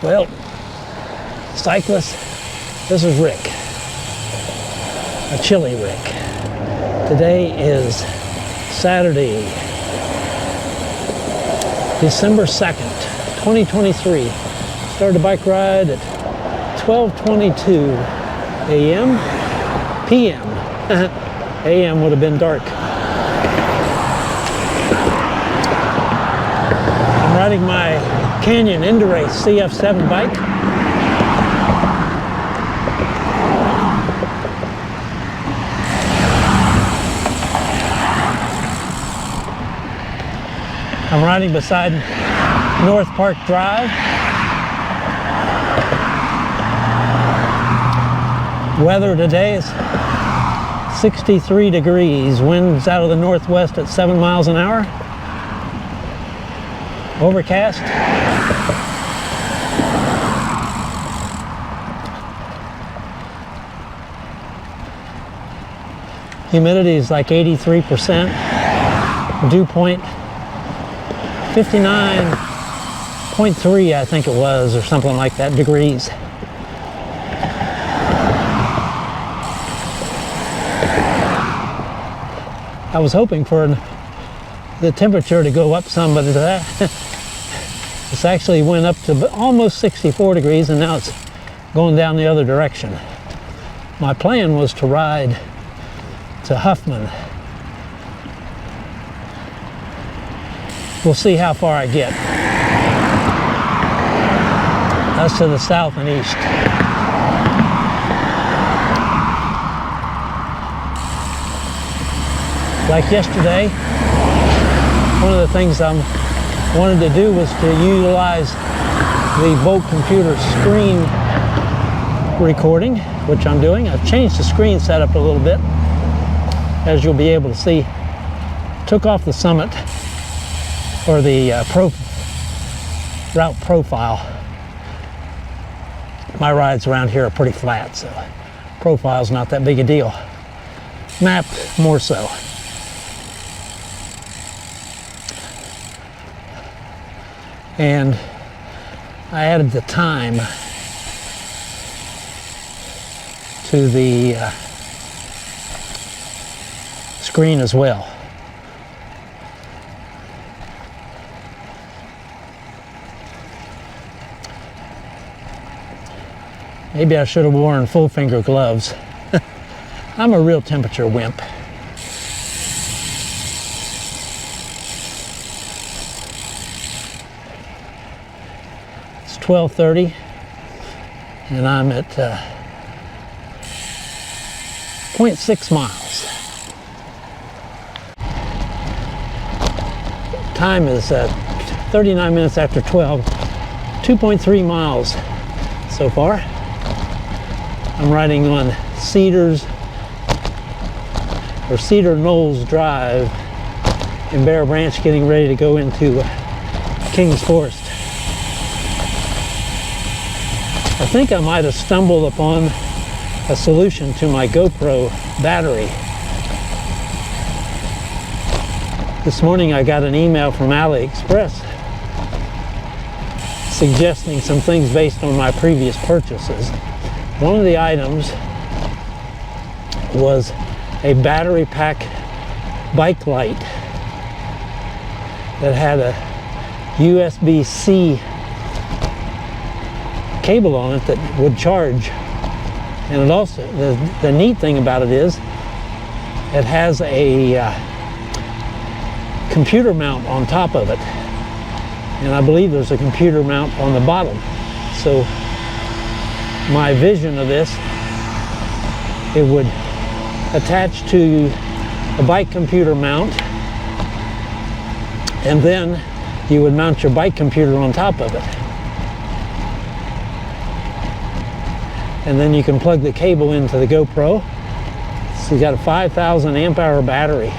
Well, cyclists, this is Rick, a chilly Rick. Today is Saturday, December 2nd, 2023. Started a bike ride at 12:22 a.m. p.m. a.m. would have been dark. I'm riding my Canyon Endurace CF7 bike. I'm riding beside North Park Drive. Weather today is 63 degrees. Winds out of the northwest at 7 miles an hour. Overcast. Humidity is like 83%. Dew point 59.3, I think it was, or something like that, degrees. I was hoping for the temperature to go up some, but this actually went up to almost 64 degrees, and now it's going down the other direction. My plan was to ride to Huffman. We'll see how far I get. That's to the south and east. Like yesterday, one of the things I wanted to do was to utilize the Volt computer screen recording, which I'm doing. I've changed the screen setup a little bit, as you'll be able to see. Took off the summit, or the route profile. My rides around here are pretty flat, so profile's not that big a deal. Map, more so. And I added the time to the screen as well. Maybe I should have worn full finger gloves. I'm a real temperature wimp. It's 12:30 and I'm at 0.6 miles. Time is 39 minutes after 12, 2.3 miles so far. I'm riding on Cedar Knolls Drive in Bear Branch, getting ready to go into Kings Forest. I think I might have stumbled upon a solution to my GoPro battery. This morning I got an email from AliExpress suggesting some things based on my previous purchases. One of the items was a battery pack bike light that had a USB-C cable on it that would charge. And it also, the neat thing about it is it has a computer mount on top of it. And I believe there's a computer mount on the bottom. So my vision of this, it would attach to a bike computer mount, and then you would mount your bike computer on top of it. And then you can plug the cable into the GoPro. So you got a 5,000 amp hour battery.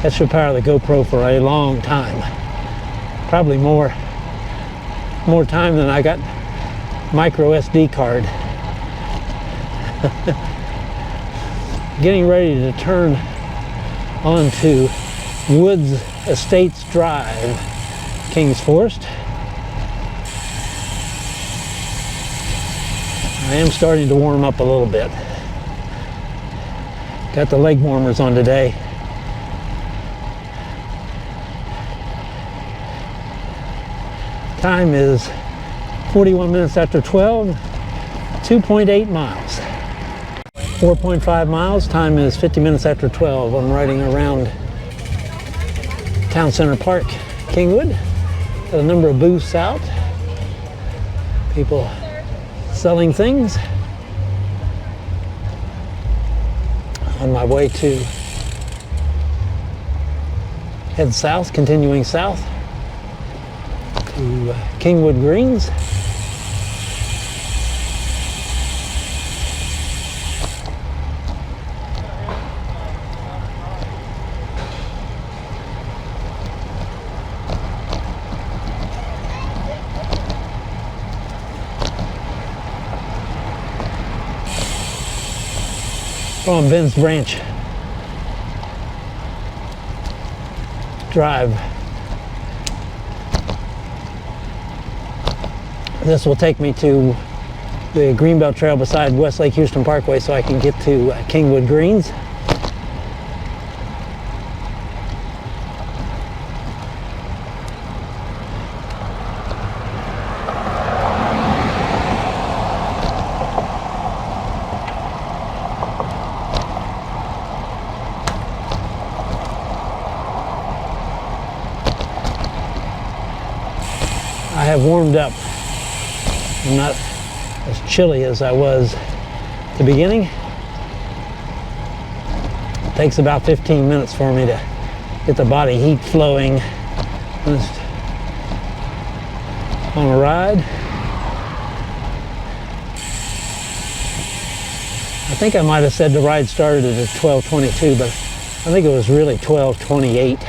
That should power the GoPro for a long time. Probably more time than I got micro SD card. Getting ready to turn onto Woods Estates Drive, Kings Forest. I am starting to warm up a little bit. Got the leg warmers on today. Time is 41 minutes after 12, 2.8 miles. 4.5 miles, time is 50 minutes after 12. I'm riding around Town Center Park, Kingwood. Got a number of booths out. People selling things. On my way to head south, continuing south to Kingwood Greens. On Ben's Branch Drive. This will take me to the Greenbelt Trail beside Westlake Houston Parkway so I can get to Kingwood Greens. I have warmed up. I'm not as chilly as I was at the beginning. It takes about 15 minutes for me to get the body heat flowing on a ride. I think I might have said the ride started at 12:22, but I think it was really 12:28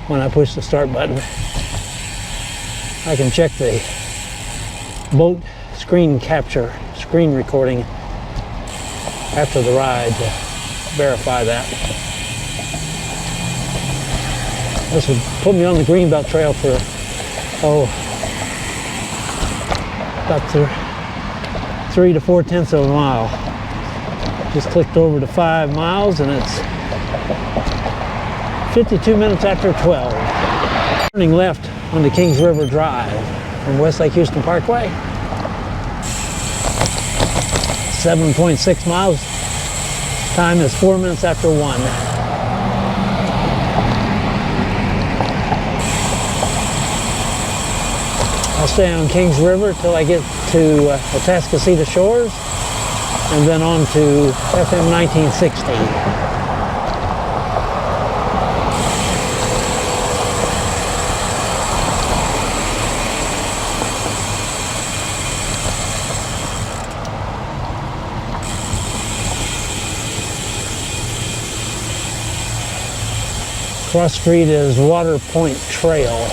when I pushed the start button. I can check the boat screen recording after the ride to verify that. This would put me on the Greenbelt Trail for, about 3 to 4/10 of a mile. Just clicked over to 5 miles and it's 52 minutes after 12. Turning left onto Kings River Drive from Westlake Houston Parkway. 7.6 miles. Time is 4 minutes after 1. I'll stay on Kings River till I get to Atascocita Shores and then on to FM 1960. Cross street is Water Point Trail.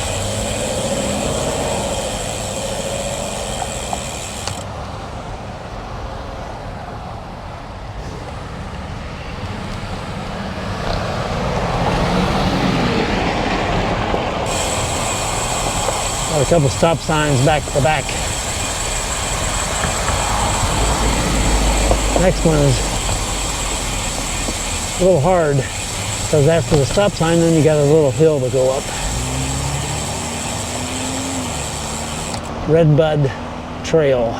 Got a couple stop signs back to back. Next one is a little hard, because after the stop sign, then you got a little hill to go up. Redbud Trail.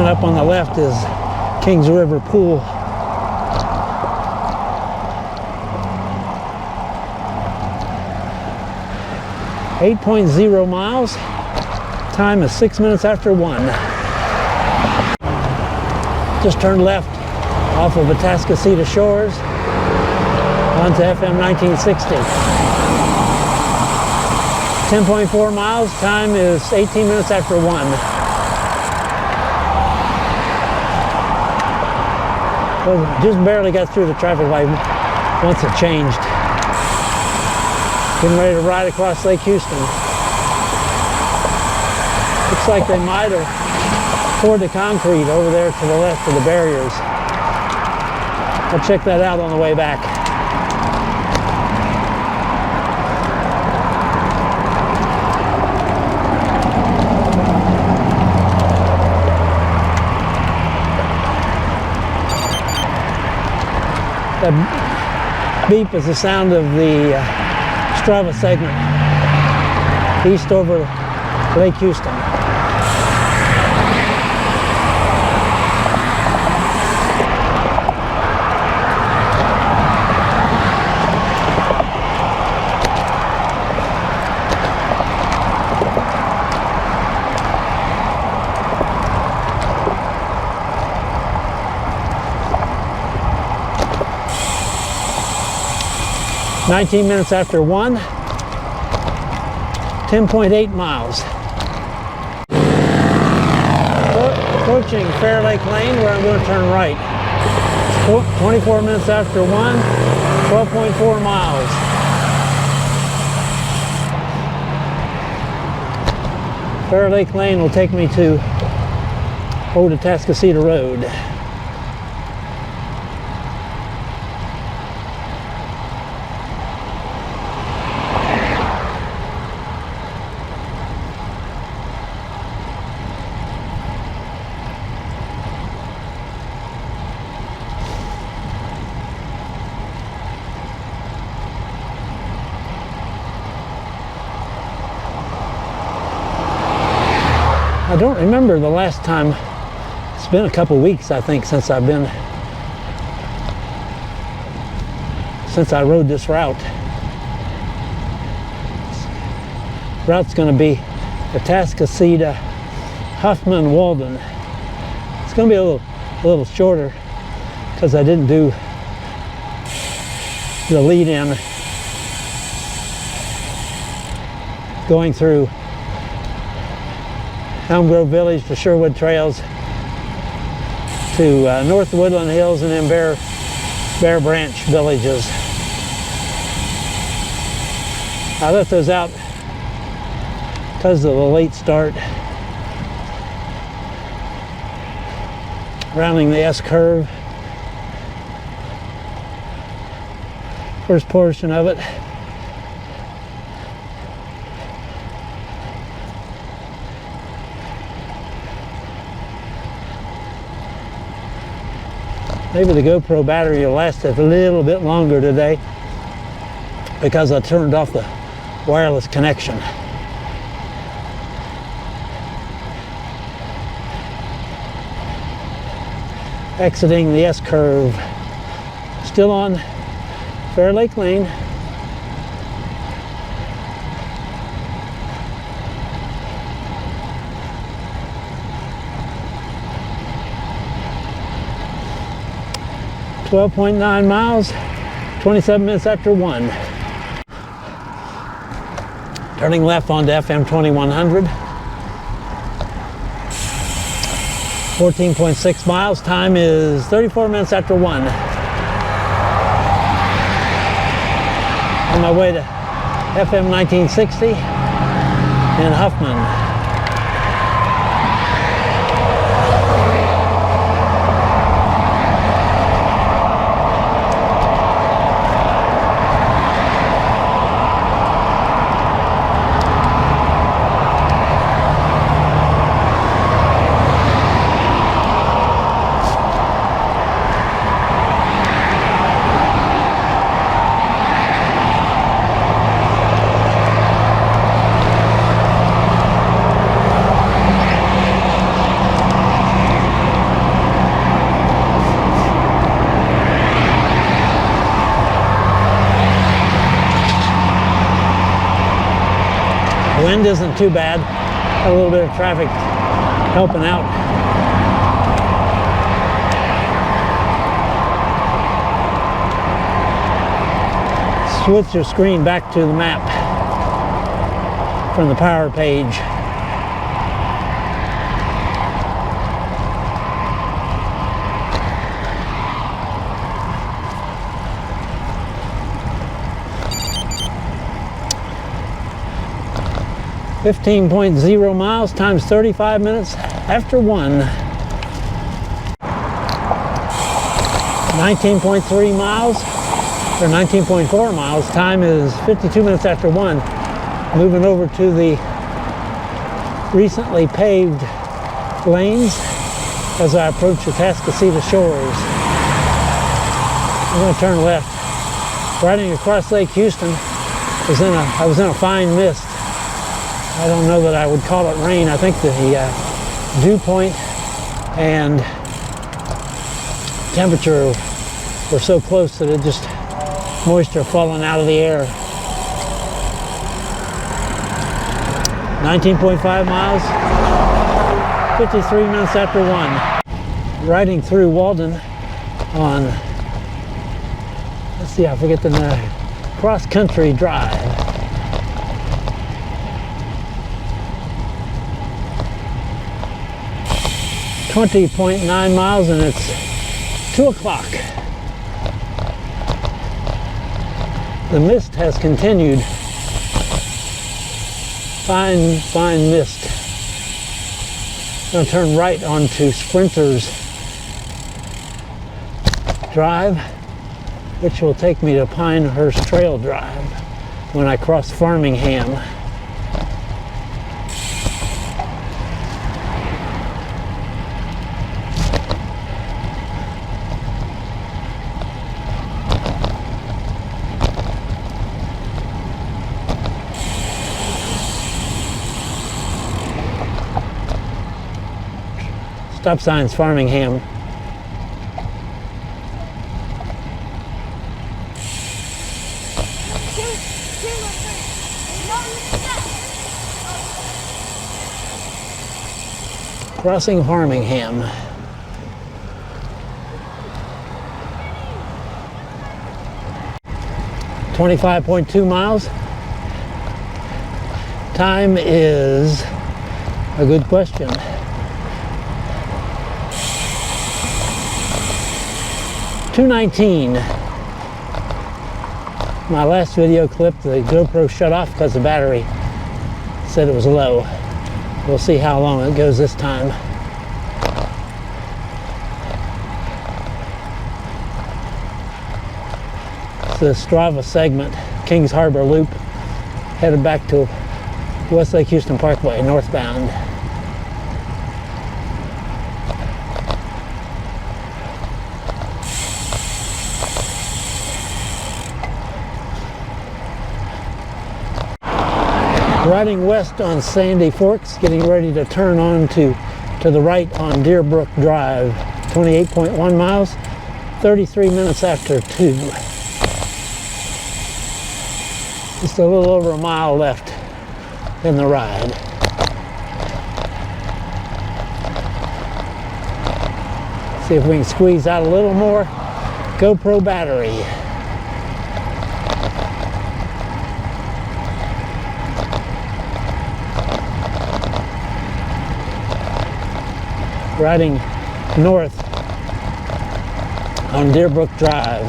Up on the left is Kings River Pool. .0 miles. Time is 6 minutes after 1. Just turned left off of Atascocita Shores onto FM 1960. 10.4 miles. Time is 18 minutes after 1. Well, just barely got through the traffic light once it changed. Getting ready to ride across Lake Houston. Looks like they might have poured the concrete over there to the left of the barriers. I'll check that out on the way back. That beep is the sound of the Strava segment east over Lake Houston. "19 minutes after 1, 10.8 miles. Approaching Fair Lake Lane, where I'm going to turn right. 24 minutes after 1, 12.4 miles. Fair Lake Lane will take me to Old Atascocita Road. I don't remember the last time. It's been a couple weeks, I think, since I rode this route. Route's going to be Atascocita, Huffman, Walden. It's going to be a little shorter because I didn't do the lead-in going through Elm Grove Village to Sherwood Trails to North Woodland Hills and then Bear Branch villages. I left those out because of the late start. Rounding the S curve. First portion of it. Maybe the GoPro battery will last a little bit longer today because I turned off the wireless connection. Exiting the S curve. Still on Fair Lake Lane. .9 miles, 27 minutes after 1. Turning left onto FM 2100. 14.6 miles, time is 34 minutes after 1. On my way to FM 1960 in Huffman. Wind isn't too bad. Got a little bit of traffic helping out. Switch your screen back to the map from the power page. 15.0 miles times 35 minutes after 1. 19.3 miles, or 19.4 miles, time is 52 minutes after 1. Moving over to the recently paved lanes as I approach the Atascocita shores. I'm going to turn left. Riding across Lake Houston, I was in a fine mist. I don't know that I would call it rain. I think the dew point and temperature were so close that it just moisture falling out of the air. 19.5 miles, 53 minutes after 1. Riding through Walden on, let's see, I forget the name, cross-country drive. .9 miles, and it's 2 o'clock. The mist has continued. Fine, fine mist. I'm going to turn right onto Sprinter's Drive, which will take me to Pinehurst Trail Drive when I cross Farmingham. Stop signs, Farmingham. Crossing Farmingham. .2 miles. Time is a good question. 2:19. My last video clip, the GoPro shut off because the battery said it was low. We'll see how long it goes this time. It's the Strava segment, Kings Harbor Loop, headed back to West Lake Houston Parkway, northbound. Riding west on Sandy Forks, getting ready to turn on to the right on Deerbrook Drive. 28.1 miles, 33 minutes after 2. Just a little over a mile left in the ride. See if we can squeeze out a little more GoPro battery. Riding north on Deerbrook Drive.